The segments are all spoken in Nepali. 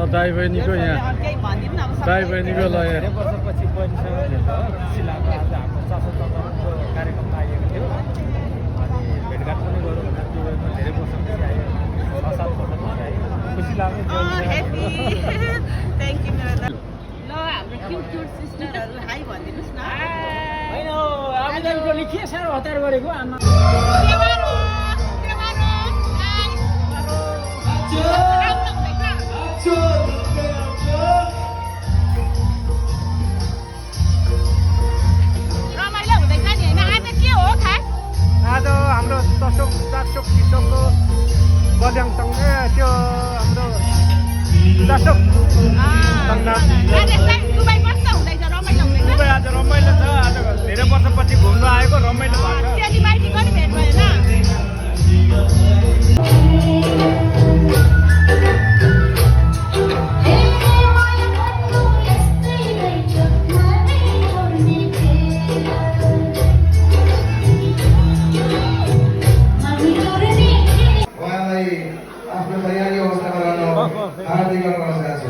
दाई बहिनीको यहाँ दाई बहिनीको ल यहाँ वर्षपछि बहिनीसँग भेट्दा खुसी लाग्यो। आज हाम्रो चासो चन्द्रनको कार्यक्रम लागेको थियो अनि भेटघाट पनि गरौँ भनेर दुबईमा धेरै वर्षपछि आयो, 6-7 वर्षपछि आयो। खुसी लाग्यो। थ्याङ्क यू मेरो ल हाम्रो क्युट क्युट सिस्टरहरू हाई भनिदिनुहोस् न। होइन आवेदन टोली के साह्रो हतार गरेको आमा। रमाइलो हुँदैछ नि होइन? आज के हो खास? आज हाम्रो दशोक चिसोको बजाङसँग त्यो हाम्रो दशोक आज दुबई कस्तो हुँदैछ? रमाइलो हुँदैछ? दुबई आज रमाइलो छ। आज धेरै वर्षपछि घुम्न आएको रमाइलो भएको छ। चेलीमाइतीको नि भेट भयो ल? आफ्नो तयारी अवस्थामा रहनु हार्दिक अनुरोध गर्छु।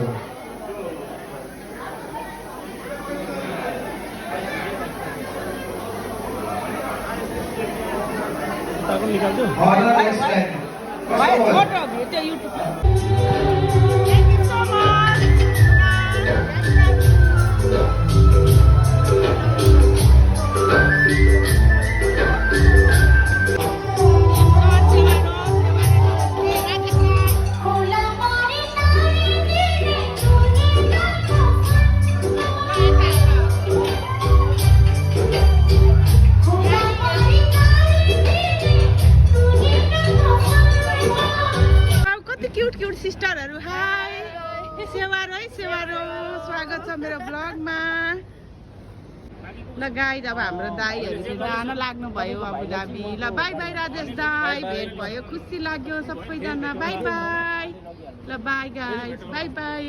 निकाल्छु फोटो भेट्यो युट्युबमा। Thank you so much. Cute cute सिस्टरहरू हाई। सेवारो है सेवारो, स्वागत छ मेरो ब्लगमा। ल गाइज अब हाम्रो दाईहरू चाहिँ जान लाग्नु भयो अबुधाबी। ल बाई बाई राजेश दाई, भेट भयो, खुसी लाग्यो सबैजना। By by. ल बाई गाइज, बाई बाई।